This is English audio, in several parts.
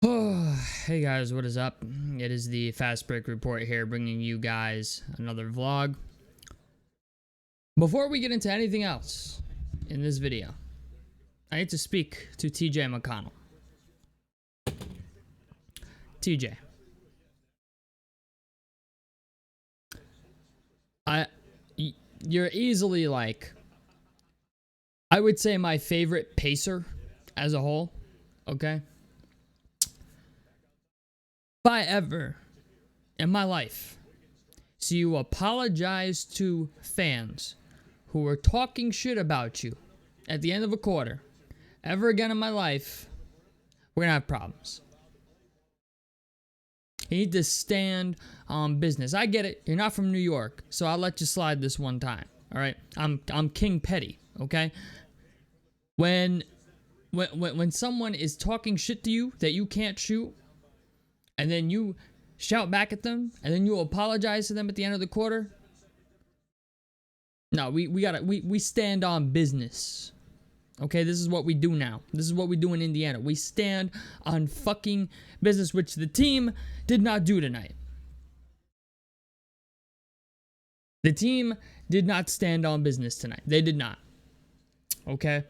Hey guys, what is up? It is the Fast Break Report here, bringing you guys another vlog. Before we get into anything else in this video, I need to speak to TJ McConnell. TJ, you're easily I would say my favorite pacer as a whole, okay? If I ever, in my life, see you apologize to fans who were talking shit about you at the end of a quarter, ever again in my life, we're gonna have problems. You need to stand on business. I get it. You're not from New York, so I'll let you slide this one time. All right? I'm King Petty, okay? When someone is talking shit to you that you can't shoot, and then you shout back at them, and then you apologize to them at the end of the quarter. No, we stand on business. Okay, this is what we do now. This is what we do in Indiana. We stand on fucking business, which the team did not do tonight. The team did not stand on business tonight. They did not. Okay?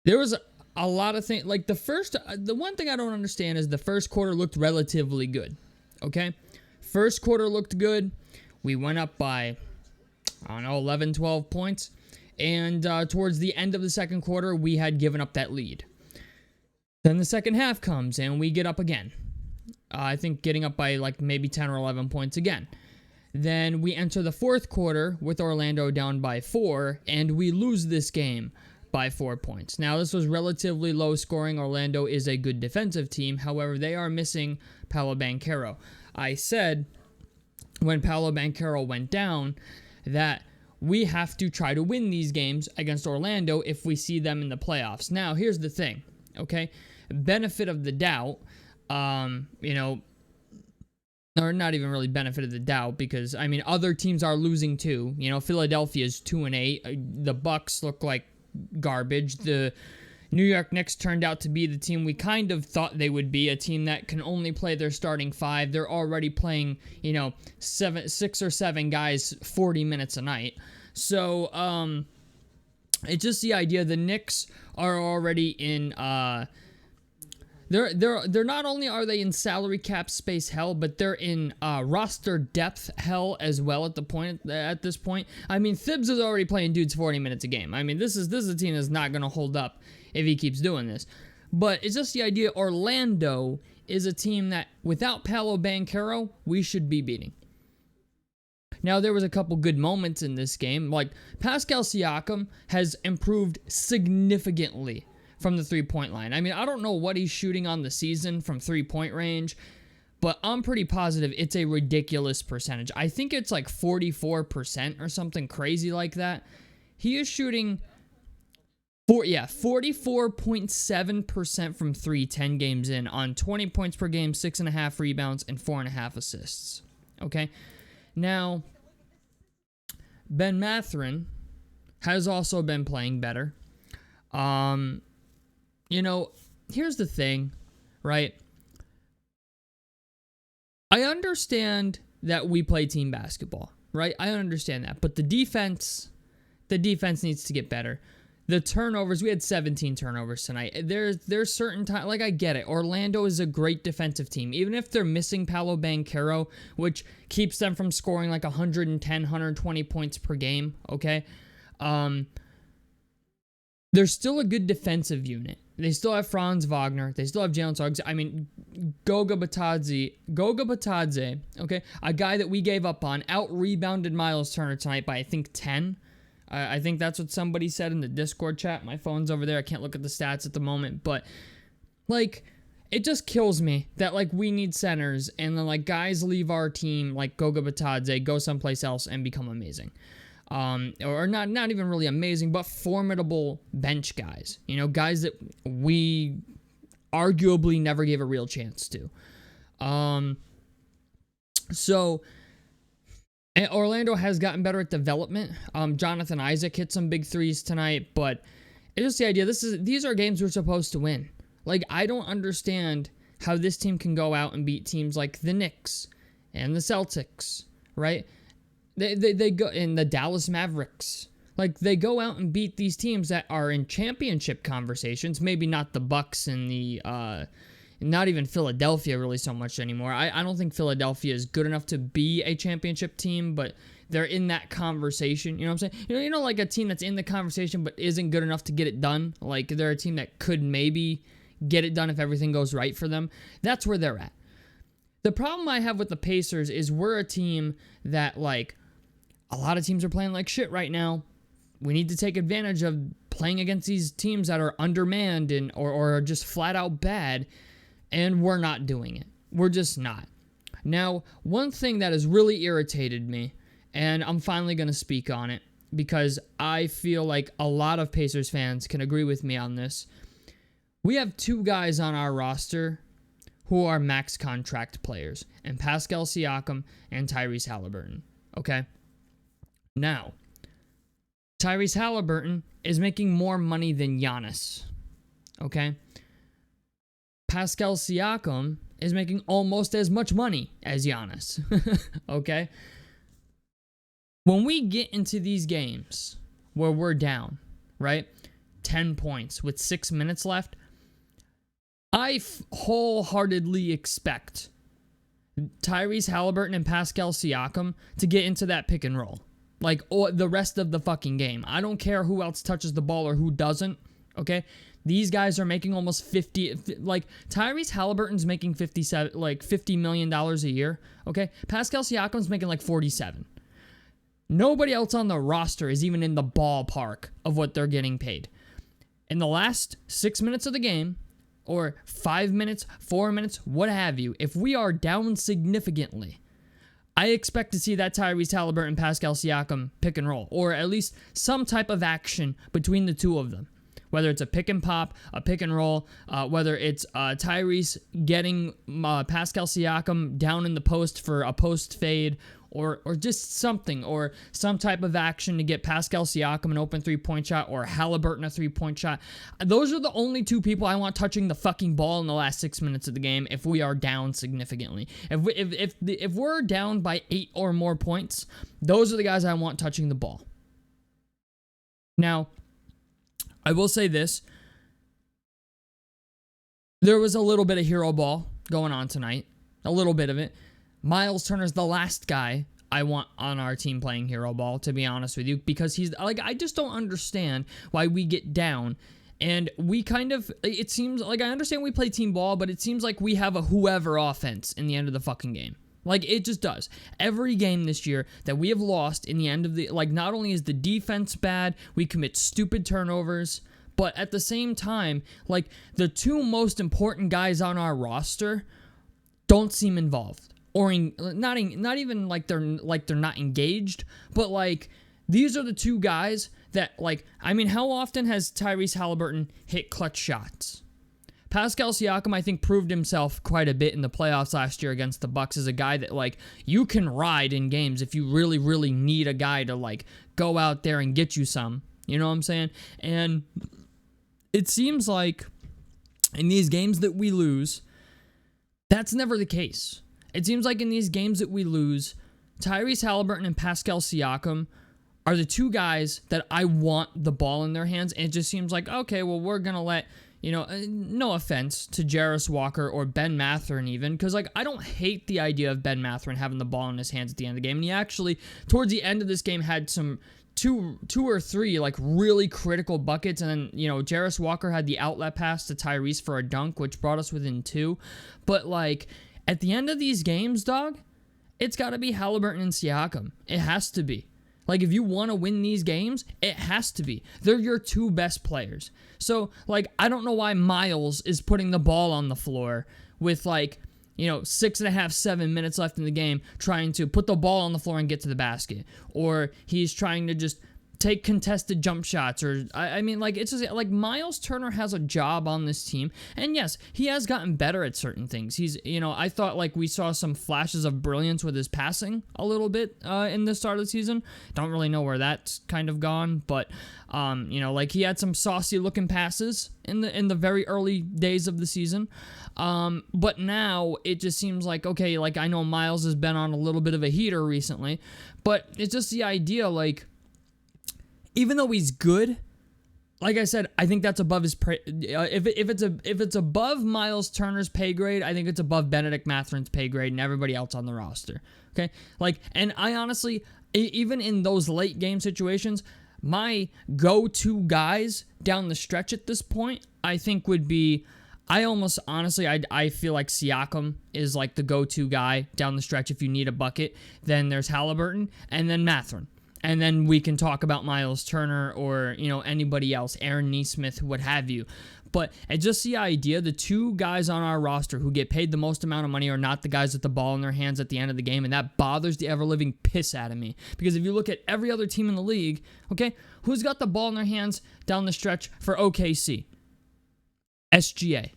There was a lot of things, like the one thing I don't understand is the first quarter looked relatively good, okay? First quarter looked good. We went up by, I don't know, 11, 12 points. And towards the end of the second quarter, we had given up that lead. Then the second half comes, and we get up again. I think getting up by like maybe 10 or 11 points again. Then we enter the fourth quarter with Orlando down by 4, and we lose this game by 4 points. Now, this was relatively low scoring. Orlando is a good defensive team. However, they are missing Paolo Banchero. I said when Paolo Banchero went down that we have to try to win these games against Orlando if we see them in the playoffs. Now, here's the thing, okay? Benefit of the doubt, or not even really benefit of the doubt, because, I mean, other teams are losing too. You know, Philadelphia's 2-8. The Bucks look like garbage. The New York Knicks turned out to be the team we kind of thought they would be, a team that can only play their starting 5. They're already playing, 6 or 7 guys 40 minutes a night. So, it's just the idea the Knicks are already in, they're not only are they in salary cap space hell, but they're in roster depth hell as well at this point. I mean, Thibs is already playing dudes 40 minutes a game. I mean, this is a team that's not going to hold up if he keeps doing this. But it's just the idea Orlando is a team that without Paolo Banchero, we should be beating. Now, there was a couple good moments in this game. Like, Pascal Siakam has improved significantly from the three-point line. I mean, I don't know what he's shooting on the season from three-point range, but I'm pretty positive it's a ridiculous percentage. I think it's like 44% or something crazy like that. He is shooting 44.7% from 3, 10 games in, on 20 points per game, 6.5 rebounds, and 4.5 assists. Okay? Now, Ben Mathurin has also been playing better. Here's the thing, right? I understand that we play team basketball, right? I understand that. But the defense needs to get better. The turnovers, we had 17 turnovers tonight. There's certain time, like, I get it. Orlando is a great defensive team. Even if they're missing Paolo Banchero, which keeps them from scoring like 110, 120 points per game, okay? They're still a good defensive unit. They still have Franz Wagner. They still have Jalen Suggs. I mean, Goga Batadze, okay, a guy that we gave up on, out-rebounded Miles Turner tonight by, I think, 10. I think that's what somebody said in the Discord chat. My phone's over there. I can't look at the stats at the moment. But, like, it just kills me that, like, we need centers and then, like, guys leave our team, like Goga Batadze, go someplace else and become amazing. Or not even really amazing, but formidable bench guys. Guys that we arguably never gave a real chance to. So Orlando has gotten better at development. Jonathan Isaac hit some big threes tonight, but it's just the idea. These are games we're supposed to win. Like, I don't understand how this team can go out and beat teams like the Knicks and the Celtics, right? They go in the Dallas Mavericks. Like, they go out and beat these teams that are in championship conversations. Maybe not the Bucks and the, not even Philadelphia really so much anymore. I don't think Philadelphia is good enough to be a championship team, but they're in that conversation. You know what I'm saying? You know, like a team that's in the conversation but isn't good enough to get it done. Like, they're a team that could maybe get it done if everything goes right for them. That's where they're at. The problem I have with the Pacers is we're a team that, like, a lot of teams are playing like shit right now. We need to take advantage of playing against these teams that are undermanned and or just flat out bad, and we're not doing it. We're just not. Now, one thing that has really irritated me, and I'm finally going to speak on it because I feel like a lot of Pacers fans can agree with me on this. We have two guys on our roster who are max contract players, and Pascal Siakam and Tyrese Halliburton. Okay? Now, Tyrese Halliburton is making more money than Giannis. Okay? Pascal Siakam is making almost as much money as Giannis. Okay? When we get into these games where we're down, right? 10 points with 6 minutes left, I wholeheartedly expect Tyrese Halliburton and Pascal Siakam to get into that pick and roll. Like, or the rest of the fucking game. I don't care who else touches the ball or who doesn't, okay? These guys are making almost 50, like, Tyrese Halliburton's making $50 million a year, okay? Pascal Siakam's making like 47. Nobody else on the roster is even in the ballpark of what they're getting paid. In the last 6 minutes of the game, or 5 minutes, 4 minutes, what have you, if we are down significantly, I expect to see that Tyrese Halliburton and Pascal Siakam pick and roll, or at least some type of action between the two of them. Whether it's a pick and pop, a pick and roll, whether it's Tyrese getting Pascal Siakam down in the post for a post fade, or just something, or some type of action to get Pascal Siakam an open three-point shot, or Halliburton a three-point shot. Those are the only two people I want touching the fucking ball in the last 6 minutes of the game if we are down significantly. If we're down by 8 or more points, those are the guys I want touching the ball. Now, I will say this. There was a little bit of hero ball going on tonight. A little bit of it. Miles Turner's the last guy I want on our team playing hero ball, to be honest with you, because he's like, I just don't understand why we get down and we kind of, it seems like, I understand we play team ball, but it seems like we have a whoever offense in the end of the fucking game. Like, it just does. Every game this year that we have lost in the end of the, like, not only is the defense bad, we commit stupid turnovers, but at the same time, like, the two most important guys on our roster don't seem involved. Or not even like they're not engaged, but like these are the two guys that, like, I mean, how often has Tyrese Halliburton hit clutch shots? Pascal Siakam, I think, proved himself quite a bit in the playoffs last year against the Bucks as a guy that, like, you can ride in games if you really, really need a guy to, like, go out there and get you some. You know what I'm saying? And it seems like in these games that we lose, that's never the case. It seems like in these games that we lose, Tyrese Halliburton and Pascal Siakam are the two guys that I want the ball in their hands. And it just seems like, okay, well, we're going to let, you know, no offense to Jarris Walker or Ben Mathurin even, because, like, I don't hate the idea of Ben Mathurin having the ball in his hands at the end of the game. And he actually, towards the end of this game, had some two or three, like, really critical buckets. And then, you know, Jarris Walker had the outlet pass to Tyrese for a dunk, which brought us within 2. But, like, at the end of these games, dog, it's got to be Halliburton and Siakam. It has to be. Like, if you want to win these games, it has to be. They're your two best players. So, like, I don't know why Miles is putting the ball on the floor with, like, you know, 6.5, 7 minutes left in the game, trying to put the ball on the floor and get to the basket. Or he's trying to just take contested jump shots, or I mean, like, it's just like Miles Turner has a job on this team, and yes, he has gotten better at certain things. He's, I thought like we saw some flashes of brilliance with his passing a little bit in the start of the season. Don't really know where that's kind of gone, but like he had some saucy looking passes in the very early days of the season. But now it just seems like, okay, like I know Miles has been on a little bit of a heater recently, but it's just the idea, like, even though he's good, like I said, I think that's above his if it's above Miles Turner's pay grade, I think it's above Benedict Matherin's pay grade and everybody else on the roster. Okay, like, and I honestly, even in those late game situations, my go-to guys down the stretch at this point, I think would be, I feel like Siakam is like the go-to guy down the stretch if you need a bucket. Then there's Halliburton, and then Mathurin. And then we can talk about Miles Turner or, anybody else, Aaron Nesmith, what have you. But it's just the idea, the two guys on our roster who get paid the most amount of money are not the guys with the ball in their hands at the end of the game, and that bothers the ever-living piss out of me. Because if you look at every other team in the league, okay, who's got the ball in their hands down the stretch for OKC? SGA.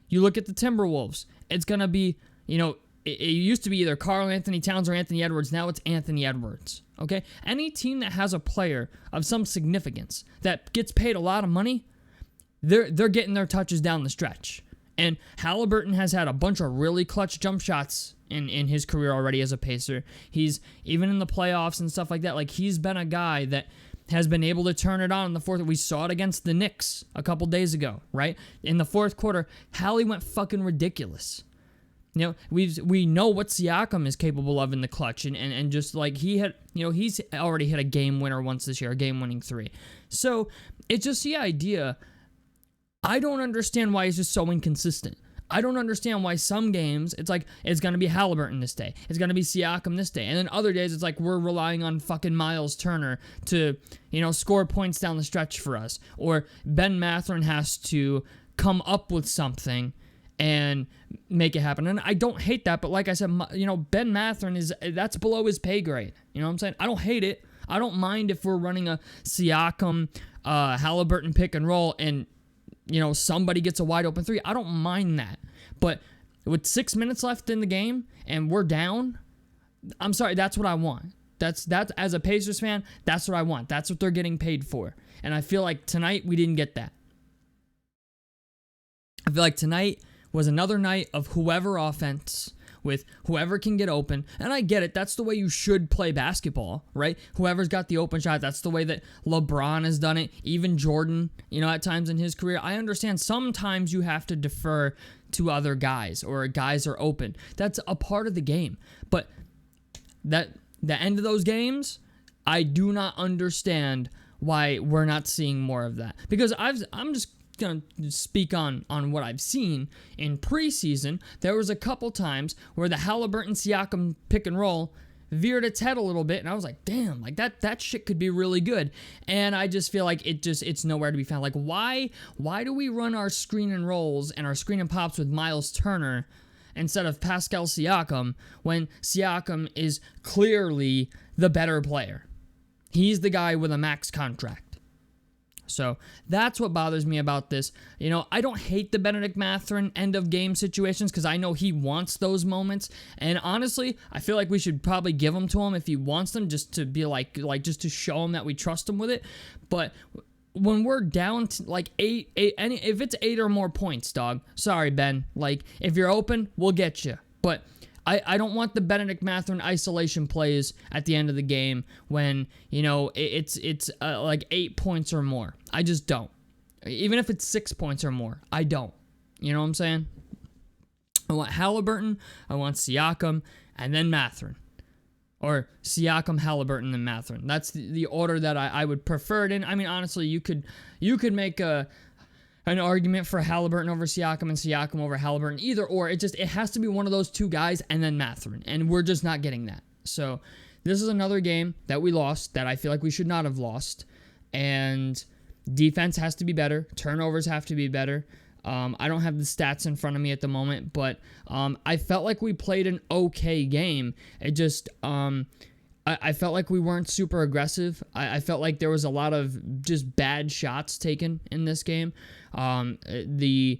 You look at the Timberwolves, it's going to be, it used to be either Karl Anthony Towns or Anthony Edwards. Now it's Anthony Edwards. Okay? Any team that has a player of some significance that gets paid a lot of money, they're getting their touches down the stretch. And Halliburton has had a bunch of really clutch jump shots in his career already as a Pacer. He's, even in the playoffs and stuff like that, like, he's been a guy that has been able to turn it on in the fourth. We saw it against the Knicks a couple days ago, right? In the fourth quarter, Hallie went fucking ridiculous. We know what Siakam is capable of in the clutch, and just like he had, he's already hit a game winner once this year, a game-winning 3. So it's just the idea. I don't understand why he's just so inconsistent. I don't understand why some games it's like it's going to be Halliburton this day, it's going to be Siakam this day, and then other days it's like we're relying on fucking Miles Turner to, score points down the stretch for us, or Ben Mathurin has to come up with something and make it happen. And I don't hate that, but like I said, Ben Mathurin that's below his pay grade. You know what I'm saying? I don't hate it. I don't mind if we're running a Siakam, Halliburton pick and roll and, somebody gets a wide open 3. I don't mind that. But with 6 minutes left in the game and we're down, I'm sorry, that's what I want. That's as a Pacers fan, that's what I want. That's what they're getting paid for. And I feel like tonight we didn't get that. I feel like tonight was another night of whoever offense with whoever can get open. And I get it. That's the way you should play basketball, right? Whoever's got the open shot. That's the way that LeBron has done it. Even Jordan, at times in his career. I understand sometimes you have to defer to other guys or guys are open. That's a part of the game. But the end of those games, I do not understand why we're not seeing more of that. Because I'm just going to speak on what I've seen in preseason. There was a couple times where the Halliburton Siakam pick and roll veered its head a little bit, and I was like, damn, like that shit could be really good. And I just feel like it's nowhere to be found. Like, why do we run our screen and rolls and our screen and pops with Miles Turner instead of Pascal Siakam when Siakam is clearly the better player? He's the guy with a max contract. So that's what bothers me about this. I don't hate the Benedict Mathurin end of game situations because I know he wants those moments. And honestly, I feel like we should probably give them to him if he wants them, just to be like just to show him that we trust him with it. But when we're down to like eight, if it's 8 or more points, dog, sorry, Ben. Like, if you're open, we'll get you. But I don't want the Benedict Mathurin isolation plays at the end of the game when, it's like 8 points or more. I just don't. Even if it's 6 points or more, I don't. You know what I'm saying? I want Halliburton, I want Siakam, and then Mathurin. Or Siakam, Halliburton, then Mathurin. That's the order that I would prefer it in. I mean, honestly, you could make an argument for Halliburton over Siakam and Siakam over Halliburton. Either or. It has to be one of those two guys and then Mathurin. And we're just not getting that. So this is another game that we lost that I feel like we should not have lost. And defense has to be better. Turnovers have to be better. I don't have the stats in front of me at the moment, but I felt like we played an okay game. It just, I felt like we weren't super aggressive. I felt like there was a lot of just bad shots taken in this game. The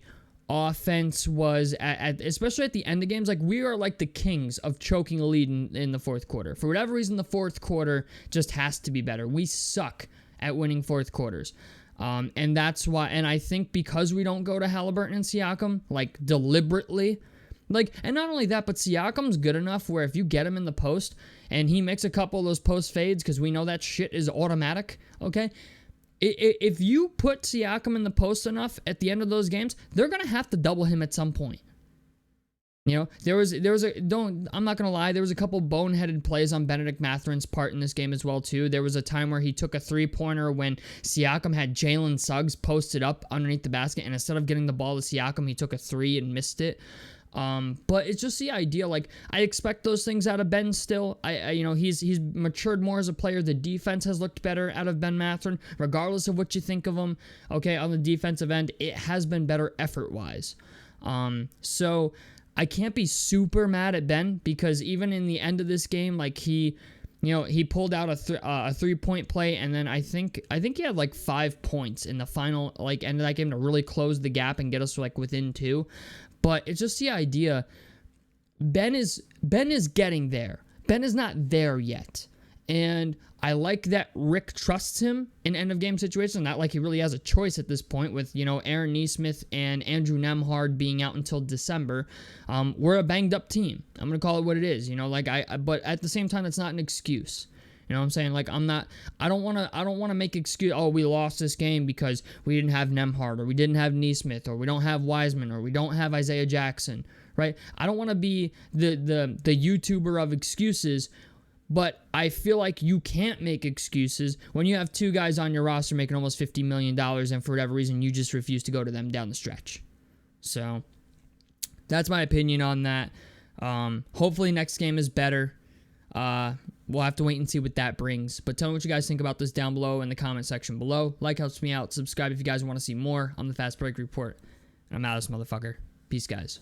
offense was especially at the end of games, like we are like the kings of choking a lead in the fourth quarter. For whatever reason, the fourth quarter just has to be better. We suck at winning fourth quarters. And that's why, and I think because we don't go to Halliburton and Siakam, like deliberately, like, and not only that, but Siakam's good enough where if you get him in the post and he makes a couple of those post fades, because we know that shit is automatic, okay? If you put Siakam in the post enough at the end of those games, they're going to have to double him at some point. You know, I'm not going to lie, there was a couple boneheaded plays on Benedict Matherin's part in this game as well, too. There was a time where he took a three-pointer when Siakam had Jalen Suggs posted up underneath the basket, and instead of getting the ball to Siakam, he took a three and missed it. But it's just the idea, like, I expect those things out of Ben still. You know, he's matured more as a player. The defense has looked better out of Ben Mathurin, regardless of what you think of him, okay, on the defensive end. It has been better effort-wise. So I can't be super mad at Ben, because even in the end of this game, like, he pulled out a three-point play, and then I think he had like 5 points in the final, like, end of that game to really close the gap and get us like within 2. But it's just the idea, Ben is getting there. Ben is not there yet. And I like that Rick trusts him in end-of-game situations. Not like he really has a choice at this point with, you know, Aaron Nesmith and Andrew Nembhard being out until December. We're a banged-up team. I'm going to call it what it is. You know, like, but at the same time, that's not an excuse. You know what I'm saying? Like, I don't want to make excuse, oh, we lost this game because we didn't have Nembhard, or we didn't have Nesmith, or we don't have Wiseman, or we don't have Isaiah Jackson, right? I don't want to be the YouTuber of excuses, but I feel like you can't make excuses when you have 2 guys on your roster making almost $50 million, and for whatever reason, you just refuse to go to them down the stretch. So, that's my opinion on that. Hopefully next game is better. We'll have to wait and see what that brings. But tell me what you guys think about this down below in the comment section below. Like helps me out. Subscribe if you guys want to see more on the Fast Break Report. And I'm out of this motherfucker. Peace, guys.